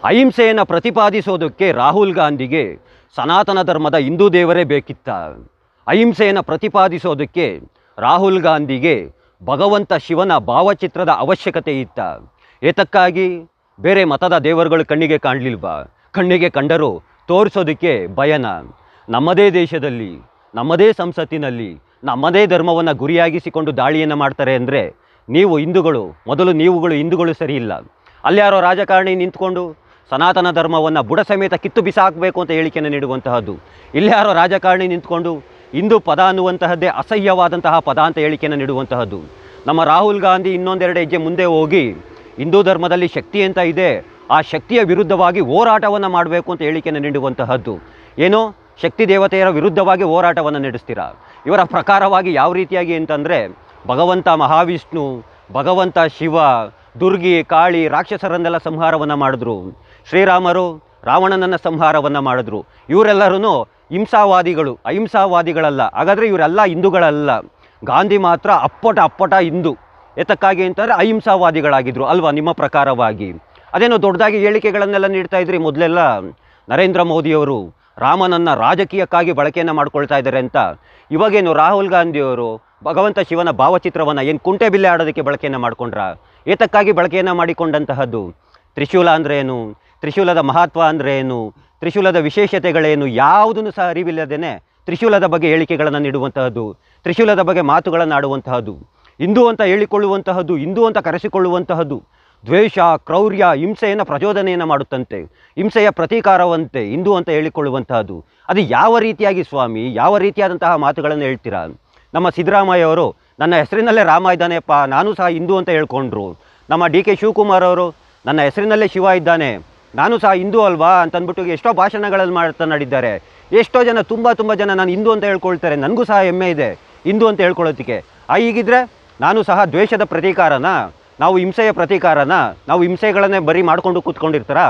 ಅಹಿಂಸೆಯನ್ನು ಪ್ರತಿಪಾದಿಸೋದಕ್ಕೆ ರಾಹುಲ್ ಗಾಂಧಿಗೆ ಸನಾತನ ಧರ್ಮದ ಹಿಂದೂ ದೇವರೇ ಬೇಕಿತ್ತ? ಅಹಿಂಸೆಯನ್ನು ಪ್ರತಿಪಾದಿಸೋದಕ್ಕೆ ರಾಹುಲ್ ಗಾಂಧಿಗೆ ಭಗವಂತ ಶಿವನ ಭಾವಚಿತ್ರದ ಅವಶ್ಯಕತೆ ಇತ್ತ? ಏತಕ್ಕಾಗಿ? ಬೇರೆ ಮತದ ದೇವರುಗಳು ಕಣ್ಣಿಗೆ ಕಾಣಲಿಲ್ವಾ? ಕಣ್ಣಿಗೆ ಕಂಡರೂ ತೋರಿಸೋದಕ್ಕೆ ಭಯನ? ನಮ್ಮದೇ ದೇಶದಲ್ಲಿ, ನಮ್ಮದೇ ಸಂಸತ್ತಿನಲ್ಲಿ, ನಮ್ಮದೇ ಧರ್ಮವನ್ನು ಗುರಿಯಾಗಿಸಿಕೊಂಡು ದಾಳಿಯನ್ನು ಮಾಡ್ತಾರೆ ಅಂದರೆ ನೀವು ಹಿಂದೂಗಳು, ಮೊದಲು ನೀವುಗಳು ಹಿಂದೂಗಳು ಸರಿ ಇಲ್ಲ. ಅಲ್ಯಾರೋ ರಾಜಕಾರಣಿ ನಿಂತ್ಕೊಂಡು ಸನಾತನ ಧರ್ಮವನ್ನು ಬುಡ ಸಮೇತ ಕಿತ್ತು ಬಿಸಾಕಬೇಕು ಅಂತ ಹೇಳಿಕೆಯನ್ನು ನೀಡುವಂತಹದ್ದು, ಇಲ್ಯಾರೋ ರಾಜಕಾರಣಿ ನಿಂತ್ಕೊಂಡು ಹಿಂದೂ ಪದ ಅನ್ನುವಂತಹದ್ದೇ ಅಸಹ್ಯವಾದಂತಹ ಪದ ಅಂತ ಹೇಳಿಕೆಯನ್ನು ನೀಡುವಂತಹದ್ದು. ನಮ್ಮ ರಾಹುಲ್ ಗಾಂಧಿ ಇನ್ನೊಂದೆರಡು ಹೆಜ್ಜೆ ಮುಂದೆ ಹೋಗಿ ಹಿಂದೂ ಧರ್ಮದಲ್ಲಿ ಶಕ್ತಿ ಅಂತ ಇದೆ, ಆ ಶಕ್ತಿಯ ವಿರುದ್ಧವಾಗಿ ಹೋರಾಟವನ್ನು ಮಾಡಬೇಕು ಅಂತ ಹೇಳಿಕೆಯನ್ನು ನೀಡುವಂತಹದ್ದು. ಏನೋ ಶಕ್ತಿ ದೇವತೆಯರ ವಿರುದ್ಧವಾಗಿ ಹೋರಾಟವನ್ನು ನಡೆಸ್ತೀರಾ? ಇವರ ಪ್ರಕಾರವಾಗಿ ಯಾವ ರೀತಿಯಾಗಿ ಅಂತಂದರೆ, ಭಗವಂತ ಮಹಾವಿಷ್ಣು, ಭಗವಂತ ಶಿವ, ದುರ್ಗಿ, ಕಾಳಿ, ರಾಕ್ಷಸರನ್ನೆಲ್ಲ ಸಂಹಾರವನ್ನು ಮಾಡಿದ್ರು. ಶ್ರೀರಾಮರು ರಾವಣನನ್ನು ಸಂಹಾರವನ್ನು ಮಾಡಿದ್ರು. ಇವರೆಲ್ಲರೂ ಹಿಂಸಾವಾದಿಗಳು, ಅಹಿಂಸಾವಾದಿಗಳಲ್ಲ. ಹಾಗಾದರೆ ಇವರೆಲ್ಲ ಹಿಂದೂಗಳಲ್ಲ. ಗಾಂಧಿ ಮಾತ್ರ ಅಪ್ಪಟ ಹಿಂದೂ. ಏತಕ್ಕಾಗಿ ಅಂತಂದರೆ ಅಹಿಂಸಾವಾದಿಗಳಾಗಿದ್ದರು ಅಲ್ವಾ ನಿಮ್ಮ ಪ್ರಕಾರವಾಗಿ? ಅದೇನೋ ದೊಡ್ಡದಾಗಿ ಹೇಳಿಕೆಗಳನ್ನೆಲ್ಲ ನೀಡ್ತಾ ಇದ್ರಿ ಮೊದಲೆಲ್ಲ. ನರೇಂದ್ರ ಮೋದಿಯವರು ರಾಮನನ್ನು ರಾಜಕೀಯಕ್ಕಾಗಿ ಬಳಕೆಯನ್ನು ಮಾಡ್ಕೊಳ್ತಾ ಇದ್ದಾರೆ ಅಂತ. ಇವಾಗೇನು ರಾಹುಲ್ ಗಾಂಧಿಯವರು ಭಗವಂತ ಶಿವನ ಭಾವಚಿತ್ರವನ್ನು ಏನು ಕುಂಟೆ ಬಿಲ್ಲೆ ಆಡೋದಕ್ಕೆ ಬಳಕೆಯನ್ನು ಮಾಡಿಕೊಂಡ್ರ? ಏತಕ್ಕಾಗಿ ಬಳಕೆಯನ್ನು ಮಾಡಿಕೊಂಡಂತಹದ್ದು? ತ್ರಿಶೂಲ ಅಂದರೆ ಏನು? ತ್ರಿಶೂಲದ ಮಹತ್ವ ಅಂದರೆ ಏನು? ತ್ರಿಶೂಲದ ವಿಶೇಷತೆಗಳೇನು? ಯಾವುದನ್ನು ಸಹ ಅರಿವಿಲ್ಲದೇನೆ ತ್ರಿಶೂಲದ ಬಗ್ಗೆ ಹೇಳಿಕೆಗಳನ್ನು ನೀಡುವಂತಹದ್ದು, ತ್ರಿಶೂಲದ ಬಗ್ಗೆ ಮಾತುಗಳನ್ನು ಆಡುವಂತಹದ್ದು, ಹಿಂದೂ ಅಂತ ಹೇಳಿಕೊಳ್ಳುವಂತಹದ್ದು, ಹಿಂದೂ ಅಂತ ಕರೆಸಿಕೊಳ್ಳುವಂತಹದ್ದು, ದ್ವೇಷ, ಕ್ರೌರ್ಯ, ಹಿಂಸೆಯನ್ನು ಪ್ರಚೋದನೆಯನ್ನು ಮಾಡುತ್ತಂತೆ, ಹಿಂಸೆಯ ಪ್ರತೀಕಾರವಂತೆ ಹಿಂದೂ ಅಂತ ಹೇಳಿಕೊಳ್ಳುವಂತಹದ್ದು. ಅದು ಯಾವ ರೀತಿಯಾಗಿ ಸ್ವಾಮಿ, ಯಾವ ರೀತಿಯಾದಂತಹ ಮಾತುಗಳನ್ನು ಹೇಳ್ತೀರಾ? ನಮ್ಮ ಸಿದ್ದರಾಮಯ್ಯವರು ನನ್ನ ಹೆಸರಿನಲ್ಲೇ ರಾಮ ಇದ್ದಾನೆಪ್ಪ, ನಾನು ಸಹ ಹಿಂದೂ ಅಂತ ಹೇಳ್ಕೊಂಡ್ರು. ನಮ್ಮ DK ಶಿವಕುಮಾರ್ ಅವರು ನನ್ನ ಹೆಸರಿನಲ್ಲೇ ಶಿವ ಇದ್ದಾನೆ, ನಾನು ಸಹ ಹಿಂದೂ ಅಲ್ವಾ ಅಂತಂದ್ಬಿಟ್ಟು ಎಷ್ಟೋ ಭಾಷಣಗಳಲ್ಲಿ ಮಾತನಾಡಿದ್ದಾರೆ. ಎಷ್ಟೋ ಜನ ತುಂಬ ಜನ ನಾನು ಹಿಂದೂ ಅಂತ ಹೇಳ್ಕೊಳ್ತಾರೆ. ನನಗೂ ಸಹ ಹೆಮ್ಮೆ ಇದೆ ಹಿಂದೂ ಅಂತ ಹೇಳ್ಕೊಳ್ಳೋದಕ್ಕೆ. ಹೀಗಿದ್ರೆ ನಾನು ಸಹ ದ್ವೇಷದ ಪ್ರತೀಕಾರನ, ನಾವು ಹಿಂಸೆಯ ಪ್ರತೀಕಾರನ, ನಾವು ಹಿಂಸೆಗಳನ್ನೇ ಬರೀ ಮಾಡಿಕೊಂಡು ಕೂತ್ಕೊಂಡಿರ್ತಾರ?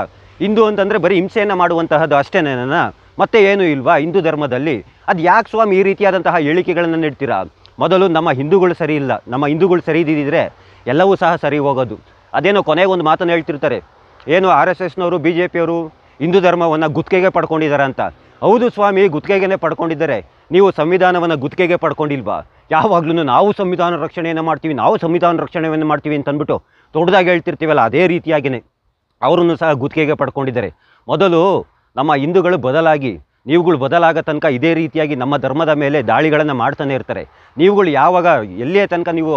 ಹಿಂದೂ ಅಂತಂದರೆ ಬರೀ ಹಿಂಸೆಯನ್ನು ಮಾಡುವಂತಹದ್ದು ಅಷ್ಟೇನೇನ? ಮತ್ತೆ ಏನೂ ಇಲ್ವಾ ಹಿಂದೂ ಧರ್ಮದಲ್ಲಿ? ಅದು ಯಾಕೆ ಸ್ವಾಮಿ ಈ ರೀತಿಯಾದಂತಹ ಹೇಳಿಕೆಗಳನ್ನು ನೀಡ್ತೀರಾ? ಮೊದಲು ನಮ್ಮ ಹಿಂದೂಗಳು ಸರಿ ಇಲ್ಲ. ನಮ್ಮ ಹಿಂದೂಗಳು ಸರಿ ಇದ್ದಿದ್ದರೆ ಎಲ್ಲವೂ ಸಹ ಸರಿ ಹೋಗೋದು. ಅದೇನೋ ಕೊನೆಗೆ ಒಂದು ಮಾತನ್ನು ಹೇಳ್ತಿರ್ತಾರೆ, ಏನು RSSನವರು BJPಯವರು ಹಿಂದೂ ಧರ್ಮವನ್ನು ಗುತ್ತಿಗೆಗೆ ಪಡ್ಕೊಂಡಿದ್ದಾರೆ ಅಂತ. ಹೌದು ಸ್ವಾಮಿ, ಗುತ್ತಿಗೆಗೆ ಪಡ್ಕೊಂಡಿದ್ದಾರೆ. ನೀವು ಸಂವಿಧಾನವನ್ನು ಗುತ್ತಿಗೆಗೆ ಪಡ್ಕೊಂಡಿಲ್ವಾ? ಯಾವಾಗಲೂ ನಾವು ಸಂವಿಧಾನ ರಕ್ಷಣೆಯನ್ನು ಮಾಡ್ತೀವಿ, ನಾವು ಸಂವಿಧಾನ ರಕ್ಷಣೆಯನ್ನು ಮಾಡ್ತೀವಿ ಅಂತಂದ್ಬಿಟ್ಟು ದೊಡ್ಡದಾಗಿ ಹೇಳ್ತಿರ್ತೀವಲ್ಲ, ಅದೇ ರೀತಿಯಾಗಿಯೇ ಅವರನ್ನು ಸಹ ಗುತ್ತಿಗೆಗೆ ಪಡ್ಕೊಂಡಿದ್ದಾರೆ. ಮೊದಲು ನಮ್ಮ ಹಿಂದೂಗಳು ಬದಲಾಗಿ, ನೀವುಗಳು ಬದಲಾಗೋ ತನಕ ಇದೇ ರೀತಿಯಾಗಿ ನಮ್ಮ ಧರ್ಮದ ಮೇಲೆ ದಾಳಿಗಳನ್ನು ಮಾಡ್ತಾನೆ ಇರ್ತಾರೆ. ನೀವುಗಳು ಯಾವಾಗ ಎಲ್ಲಿಯ ತನಕ ನೀವು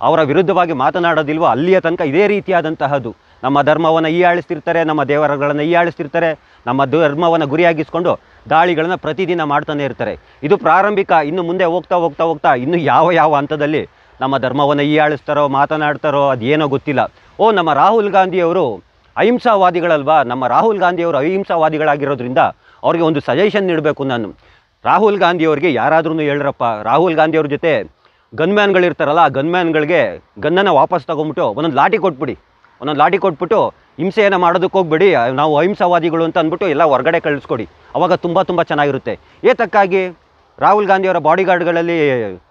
ಅವರ ವಿರುದ್ಧವಾಗಿ ಮಾತನಾಡೋದಿಲ್ವೋ ಅಲ್ಲಿಯ ತನಕ ಇದೇ ರೀತಿಯಾದಂತಹದ್ದು. ನಮ್ಮ ಧರ್ಮವನ್ನು ಹೀಯಾಳಿಸ್ತಿರ್ತಾರೆ, ನಮ್ಮ ದೇವರುಗಳನ್ನು ಹೀಯಾಳಿಸ್ತಿರ್ತಾರೆ, ನಮ್ಮ ಧರ್ಮವನ್ನು ಗುರಿಯಾಗಿಸ್ಕೊಂಡು ದಾಳಿಗಳನ್ನು ಪ್ರತಿದಿನ ಮಾಡ್ತಾನೆ ಇರ್ತಾರೆ. ಇದು ಪ್ರಾರಂಭಿಕ. ಇನ್ನು ಮುಂದೆ ಹೋಗ್ತಾ ಇನ್ನು ಯಾವ ಹಂತದಲ್ಲಿ ನಮ್ಮ ಧರ್ಮವನ್ನು ಹೀಯಾಳಿಸ್ತಾರೋ, ಮಾತನಾಡ್ತಾರೋ ಅದೇನೋ ಗೊತ್ತಿಲ್ಲ. ನಮ್ಮ ರಾಹುಲ್ ಗಾಂಧಿಯವರು ಅಹಿಂಸಾವಾದಿಗಳಲ್ವಾ? ನಮ್ಮ ರಾಹುಲ್ ಗಾಂಧಿಯವರು ಅಹಿಂಸಾವಾದಿಗಳಾಗಿರೋದ್ರಿಂದ ಅವ್ರಿಗೆ ಒಂದು ಸಜೆಷನ್ ನೀಡಬೇಕು ನಾನು. ರಾಹುಲ್ ಗಾಂಧಿಯವ್ರಿಗೆ ಯಾರಾದ್ರೂ ಹೇಳ್ರಪ್ಪ, ರಾಹುಲ್ ಗಾಂಧಿಯವ್ರ ಜೊತೆ ಗನ್ಮ್ಯಾನ್ಗಳಿರ್ತಾರಲ್ಲ, ಆ ಗನ್ಮ್ಯಾನ್ಗಳಿಗೆ ಗನ್ನನ್ನು ವಾಪಸ್ ತೊಗೊಂಬಿಟ್ಟು ಒಂದೊಂದು ಲಾಠಿ ಕೊಟ್ಬಿಟ್ಟು ಹಿಂಸೆಯನ್ನು ಮಾಡೋದಕ್ಕೆ ಹೋಗ್ಬೇಡಿ, ನಾವು ಅಹಿಂಸಾವಾದಿಗಳು ಅಂತ ಅಂದ್ಬಿಟ್ಟು ಎಲ್ಲ ಹೊರಗಡೆ ಕಳಿಸ್ಕೊಡಿ. ಅವಾಗ ತುಂಬ ಚೆನ್ನಾಗಿರುತ್ತೆ. ಏತಕ್ಕಾಗಿ? ರಾಹುಲ್ ಗಾಂಧಿಯವರ ಬಾಡಿಗಾರ್ಡ್ಗಳಲ್ಲಿ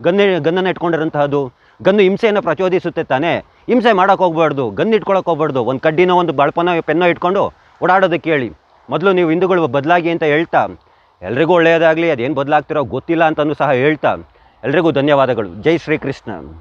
ಗನ್ನನ್ನು ಇಟ್ಕೊಂಡಿರೋಂತಹದ್ದು. ಗನ್ನು ಹಿಂಸೆಯನ್ನು ಪ್ರಚೋದಿಸುತ್ತೆ ತಾನೇ. ಹಿಂಸೆ ಮಾಡೋಕ್ಕೆ ಹೋಗ್ಬಾರ್ದು, ಗನ್ ಇಟ್ಕೊಳಕ್ಕೆ ಹೋಗ್ಬಾರ್ದು. ಒಂದು ಕಡ್ಡಿನೋ ಒಂದು ಬಳಪನೋ ಪೆನ್ನೋ ಇಟ್ಕೊಂಡು ಓಡಾಡೋದಕ್ಕೆ ಹೇಳಿ. ಮೊದಲು ನೀವು ಹಿಂದೂಗಳು ಬದಲಾಗಿ ಅಂತ ಹೇಳ್ತಾ, ಎಲ್ರಿಗೂ ಒಳ್ಳೆಯದಾಗಲಿ, ಅದೇನು ಬದಲಾಗ್ತಿರೋ ಗೊತ್ತಿಲ್ಲ ಅಂತಲೂ ಸಹ ಹೇಳ್ತಾ, ಎಲ್ರಿಗೂ ಧನ್ಯವಾದಗಳು. ಜೈ ಶ್ರೀಕೃಷ್ಣ.